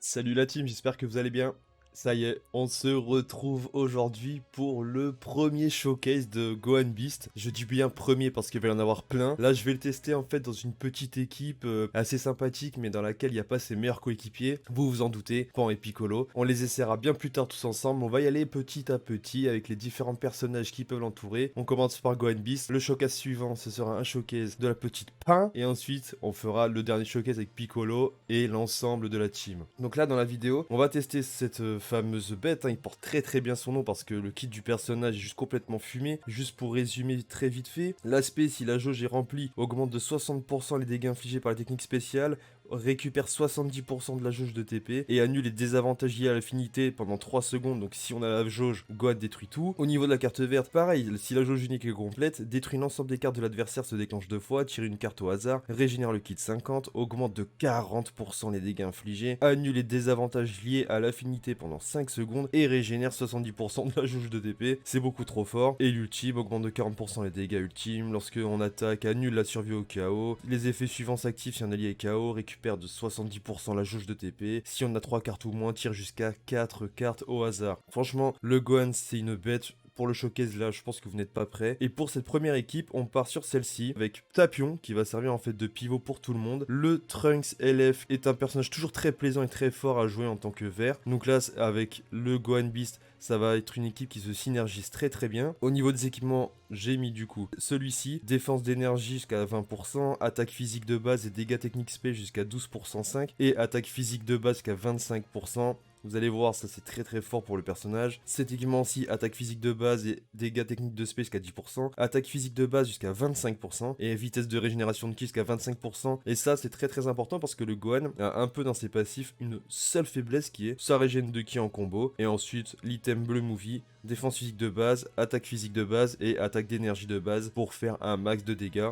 Salut la team, j'espère que vous allez bien. Ça y est, on se retrouve aujourd'hui pour le premier showcase de Gohan Beast. Je dis bien premier parce qu'il va y en avoir plein. Là, je vais le tester en fait dans une petite équipe assez sympathique, mais dans laquelle il n'y a pas ses meilleurs coéquipiers. Vous vous en doutez, Pan et Piccolo. On les essaiera bien plus tard tous ensemble. On va y aller petit à petit avec les différents personnages qui peuvent l'entourer. On commence par Gohan Beast. Le showcase suivant, ce sera un showcase de la petite Pain. Et ensuite, on fera le dernier showcase avec Piccolo et l'ensemble de la team. Donc là, dans la vidéo, on va tester cette fameuse bête, hein. Il porte très bien son nom parce que le kit du personnage est juste complètement fumé. Juste pour résumer très vite fait, l'aspect, si la jauge est remplie, augmente de 60% les dégâts infligés par la technique spéciale, récupère 70% de la jauge de TP et annule les désavantages liés à l'affinité pendant 3 secondes. Donc si on a la jauge, Gohan détruit tout. Au niveau de la carte verte, pareil, si la jauge unique est complète, détruit l'ensemble des cartes de l'adversaire, se déclenche 2 fois, tire une carte au hasard, régénère le kit 50, augmente de 40% les dégâts infligés, annule les désavantages liés à l'affinité pendant 5 secondes et régénère 70% de la jauge de TP. C'est beaucoup trop fort. Et l'ultime augmente de 40% les dégâts ultimes lorsque on attaque, annule la survie au chaos. Les effets suivants s'activent si un allié est KO, récupère de 70% la jauge de TP. Si on a 3 cartes ou moins, tire jusqu'à 4 cartes au hasard. Franchement, le Gohan c'est une bête. Pour le showcase là, je pense que vous n'êtes pas prêts. Et pour cette première équipe, on part sur celle-ci avec Tapion qui va servir en fait de pivot pour tout le monde. Le Trunks LF est un personnage toujours très plaisant et très fort à jouer en tant que vert. Donc là, avec le Gohan Beast, ça va être une équipe qui se synergise très bien. Au niveau des équipements, j'ai mis du coup celui-ci, défense d'énergie jusqu'à 20%, attaque physique de base et dégâts techniques spé jusqu'à 12% 5, et attaque physique de base jusqu'à 25%. Vous allez voir, ça c'est très fort pour le personnage. Cet équipement-ci, attaque physique de base et dégâts techniques de spé jusqu'à 10%, attaque physique de base jusqu'à 25%, et vitesse de régénération de ki jusqu'à 25%. Et ça c'est très important parce que le Gohan a un peu dans ses passifs une seule faiblesse qui est sa régène de ki en combo, et ensuite l'item bleu movie, défense physique de base, attaque physique de base et attaque d'énergie de base pour faire un max de dégâts.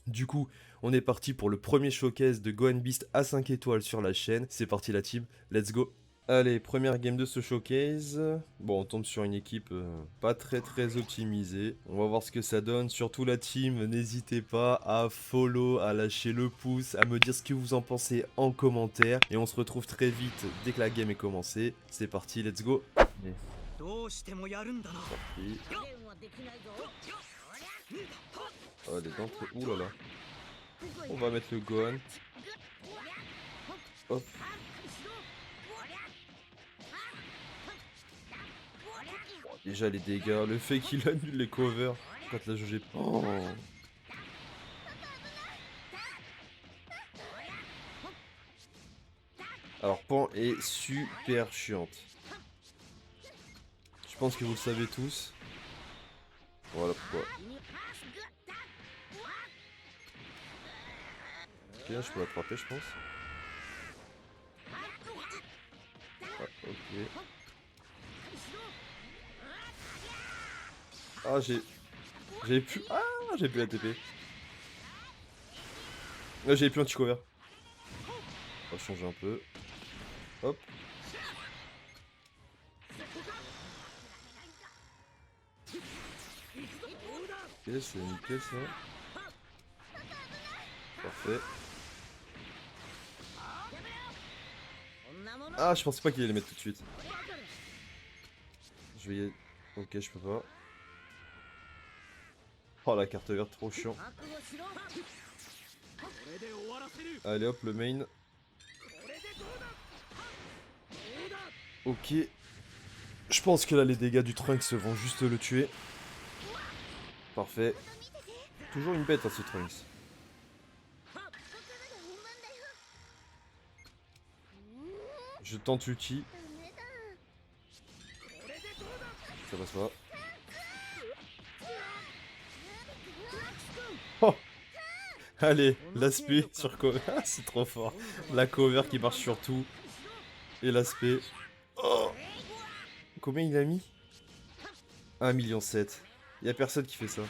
Du coup, on est parti pour le premier showcase de Gohan Beast à 5 étoiles sur la chaîne. C'est parti la team, let's go. Allez, première game de ce showcase. Bon, on tombe sur une équipe pas très optimisée. On va voir ce que ça donne. Surtout la team, n'hésitez pas à follow, à lâcher le pouce, à me dire ce que vous en pensez en commentaire. Et on se retrouve très vite dès que la game est commencée. C'est parti, let's go. Allez. Parti. Oh, des entrées. Ouh là là. On va mettre le Gohan. Hop. Déjà les dégâts, le fait qu'il annule les covers quand la jauge est... Oh. Alors Pan est super chiante. Je pense que vous le savez tous. Voilà pourquoi. Ok, là je peux l'attraper je pense. Ah, ok. Ah J'avais plus... Ah j'ai plus ATP. Là j'avais plus anti-cover. On va changer un peu. Hop. Ok, c'est nickel ça. Parfait. Ah, je pensais pas qu'il allait les mettre tout de suite. Je vais y aller. Ok, je peux pas. Oh, la carte verte, trop chiant. Allez hop, le main. Ok. Je pense que là, les dégâts du Trunks vont juste le tuer. Parfait. Toujours une bête, hein, ce Trunks. Je tente ulti. Ça passe pas. Oh. Allez, l'aspect sur cover. C'est trop fort. La cover qui marche sur tout. Et l'aspect. Oh. Combien il a mis 1,7 million. Y'a personne qui fait ça.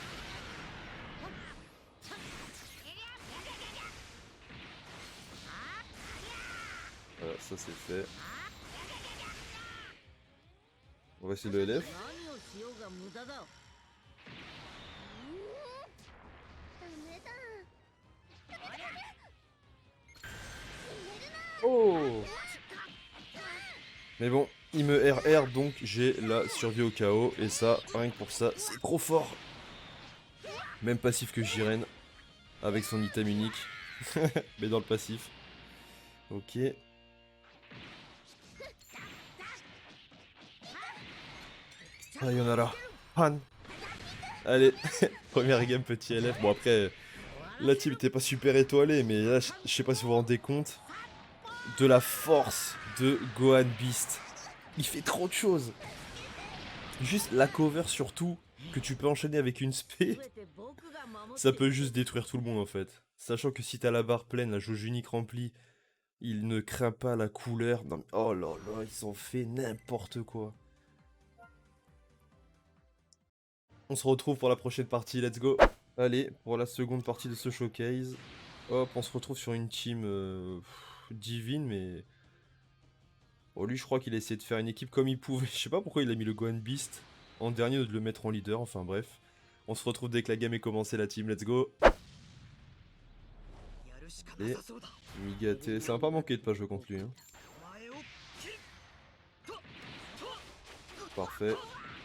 Voilà, ça c'est fait. On va essayer le LF. Oh. Mais bon, il me RR, donc j'ai la survie au chaos. Et ça, rien que pour ça, c'est trop fort. Même passif que Jiren, avec son item unique. Mais dans le passif. Ok. Ah, il y en a là. Han. Allez, première game petit LF. Bon après, la team était pas super étoilée, mais là, je sais pas si vous vous rendez compte de la force de Gohan Beast. Il fait trop de choses. Juste la cover surtout, que tu peux enchaîner avec une spé, ça peut juste détruire tout le monde en fait. Sachant que si t'as la barre pleine, la jauge unique remplie, il ne craint pas la couleur. Non, mais oh là là, ils ont fait n'importe quoi. On se retrouve pour la prochaine partie, let's go. Allez, pour la seconde partie de ce showcase. Hop, on se retrouve sur une team divine, mais... Bon, lui, je crois qu'il a essayé de faire une équipe comme il pouvait. Je sais pas pourquoi il a mis le Gohan Beast en dernier ou de le mettre en leader, enfin bref. On se retrouve dès que la game est commencée, la team, let's go. Et Migate, ça va pas manquer de pas jouer contre lui. Hein. Parfait,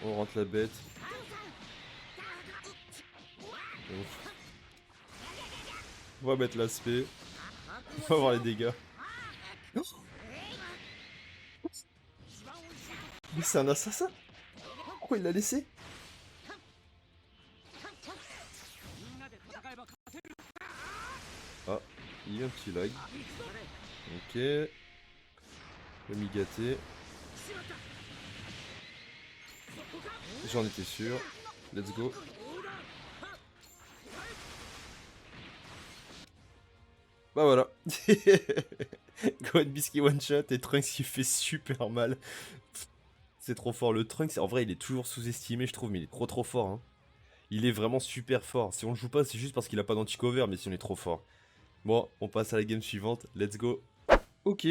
on rentre la bête. On va mettre l'aspect. On va voir les dégâts. Mais c'est un assassin. Pourquoi il l'a laissé? Ah, il y a un petit lag. Ok. Le Migate. J'en étais sûr. Let's go. Bah voilà. Gohan Beast qui one shot et Trunks qui fait super mal. C'est trop fort. Le Trunks, en vrai, il est toujours sous-estimé, je trouve, mais il est trop fort. Hein. Il est vraiment super fort. Si on le joue pas, c'est juste parce qu'il a pas d'anti-cover, mais si on est trop fort. Bon, on passe à la game suivante. Let's go. Ok.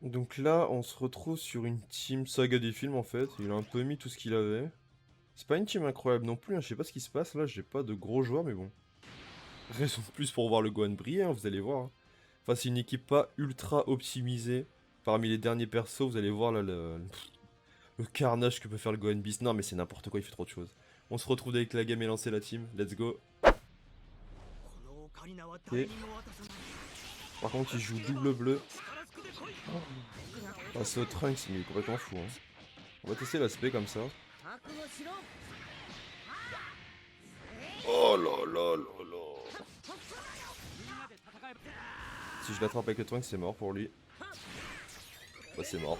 Donc là, on se retrouve sur une team saga des films, en fait. Il a un peu mis tout ce qu'il avait. C'est pas une team incroyable non plus, hein. Je sais pas ce qui se passe. Là, j'ai pas de gros joueurs, mais bon. Raison de plus pour voir le Gohan briller, hein, vous allez voir. Hein. Enfin, c'est une équipe pas ultra optimisée. Parmi les derniers persos, vous allez voir là le carnage que peut faire le Gohan Beast. Non, mais c'est n'importe quoi, il fait trop de choses. On se retrouve dès que la game est lancée, la team. Let's go. Et... Par contre, il joue double bleu. Ah, ce Trunks, mais il est complètement fou. Hein. On va tester l'aspect comme ça. Oh là là là là. Si je l'attrape avec le Trunks, c'est mort pour lui. Bah, c'est mort.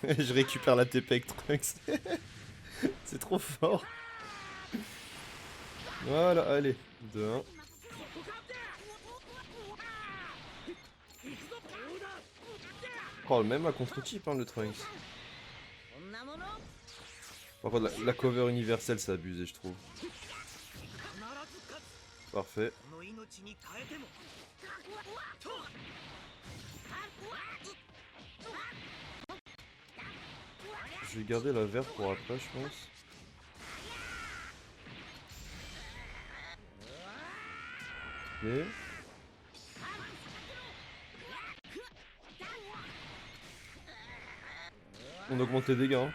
Je récupère la TP avec Trunks. C'est trop fort. Voilà, allez. 2-1. Oh, même à contre-type, hein, le Trunks. Par contre, la cover universelle, c'est abusé, je trouve. Parfait. Je vais garder la verte pour après, je pense. Ok. On augmente les dégâts. Hein.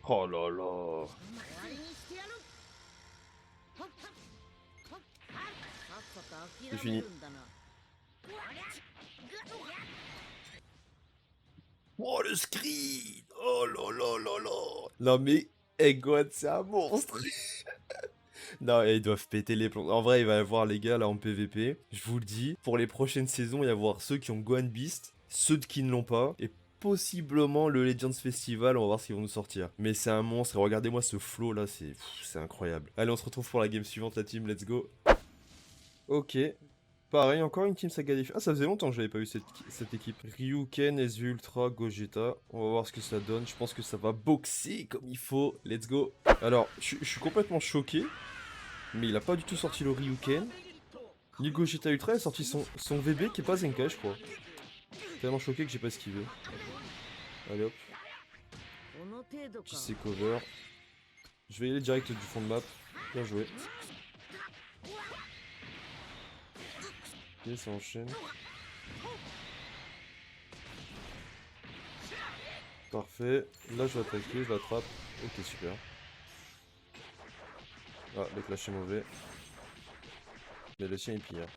Oh là là. C'est fini. Oh le screen. Oh là là là là. Non mais Gohan c'est un monstre. Non, ils doivent péter les plombs. En vrai, il va y avoir les gars là en PVP. Je vous le dis, pour les prochaines saisons, il va y avoir ceux qui ont Gohan Beast, ceux qui ne l'ont pas, et possiblement le Legends Festival, on va voir ce qu'ils vont nous sortir. Mais c'est un monstre, et regardez-moi ce flow là, c'est incroyable. Allez, on se retrouve pour la game suivante, la team, let's go. Ok. Pareil, encore une team Saga des films. Ah, ça faisait longtemps que j'avais pas eu cette équipe. Ryuken, SU Ultra, Gogeta. On va voir ce que ça donne. Je pense que ça va boxer comme il faut. Let's go. Alors, je suis complètement choqué. Mais il a pas du tout sorti le Ryuken. Ni Gogeta Ultra, il a sorti son VB qui est pas Zenkai, je crois. Tellement choqué que j'ai pas esquivé. Allez hop. JC cover. Je vais y aller direct du fond de map. Bien joué. Ok, ça enchaîne. Parfait. Là, je vais attaquer, je l'attrape. Ok, super. Ah, le clash est mauvais. Mais le sien est pire.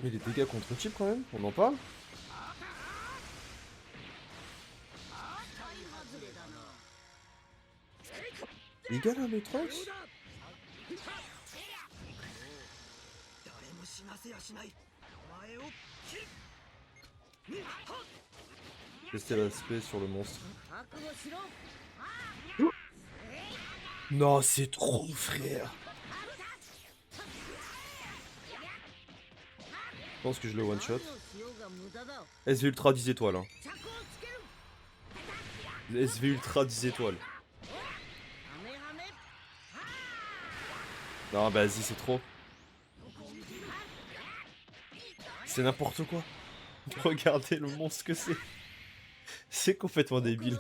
Mais les dégâts contre type quand même, on en parle? Dégâts là, le Trunks? Tester l'aspect sur le monstre. Non, c'est trop, frère. Je pense que je le one shot. SV Ultra 10 étoiles. Hein. SV Ultra 10 étoiles. Non, bah vas-y, c'est trop. C'est n'importe quoi. Regardez le monstre que c'est. C'est complètement débile.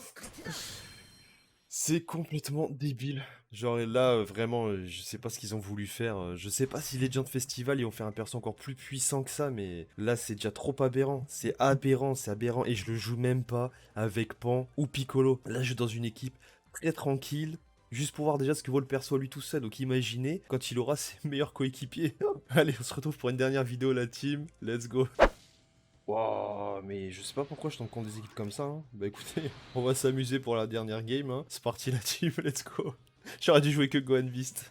C'est complètement débile. Genre là, vraiment, je sais pas ce qu'ils ont voulu faire. Je sais pas si Legend Festival, ils ont fait un perso encore plus puissant que ça, mais là, c'est déjà trop aberrant. C'est aberrant, c'est aberrant. Et je le joue même pas avec Pan ou Piccolo. Là, je suis dans une équipe très tranquille. Juste pour voir déjà ce que vaut le perso à lui tout seul. Donc imaginez quand il aura ses meilleurs coéquipiers. Allez, on se retrouve pour une dernière vidéo, la team. Let's go. Wow, mais je sais pas pourquoi je tombe contre des équipes comme ça. Hein. Bah écoutez, on va s'amuser pour la dernière game. Hein. C'est parti la team, let's go. J'aurais dû jouer que Gohan Beast.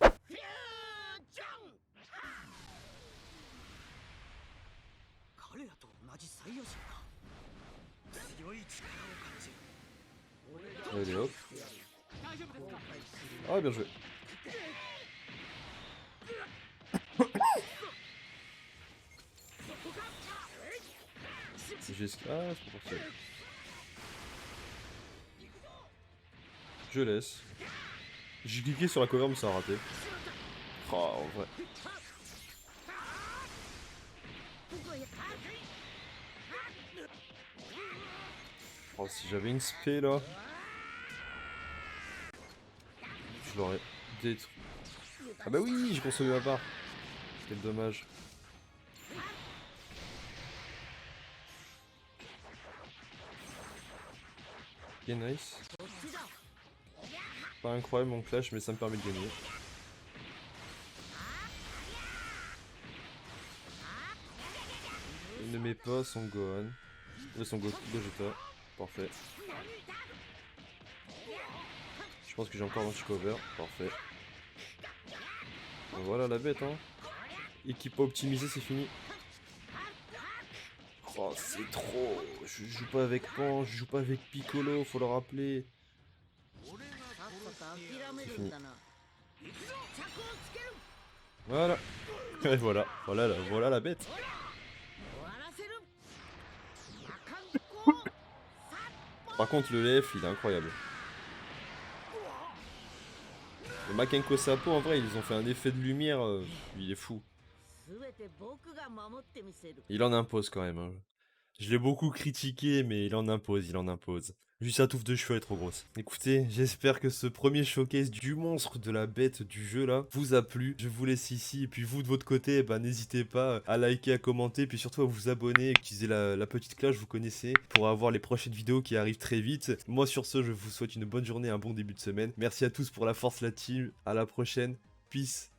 Allez hop. Ah bien joué. Ah, c'est pas possible. Je laisse. J'ai cliqué sur la cover mais ça a raté. Oh, en vrai. Oh, si j'avais une spé là. Je l'aurais détruit. Ah bah oui, j'ai consommé ma barre. Quel dommage. Ok, nice. Pas incroyable mon clash, mais ça me permet de gagner. Il ne met pas son Gohan. Son Gogeta. Parfait. Je pense que j'ai encore un petit cover. Parfait. Bon, voilà la bête, hein. Équipe pas optimisée, c'est fini. Oh, c'est trop. Je joue pas avec Pan, je joue pas avec Piccolo, faut le rappeler. C'est fini. Voilà. Et voilà. Voilà la bête. Par contre, le LF, il est incroyable. Le Makenko Sapo, en vrai, ils ont fait un effet de lumière. Il est fou. Il en impose quand même. Hein. Je l'ai beaucoup critiqué, mais il en impose, il en impose. Juste sa touffe de cheveux est trop grosse. Écoutez, j'espère que ce premier showcase du monstre, de la bête du jeu là, vous a plu. Je vous laisse ici, et puis vous de votre côté, bah, n'hésitez pas à liker, à commenter, puis surtout à vous abonner, et utiliser la petite cloche, vous connaissez, pour avoir les prochaines vidéos qui arrivent très vite. Moi sur ce, je vous souhaite une bonne journée, un bon début de semaine. Merci à tous pour la force la team, à la prochaine, peace.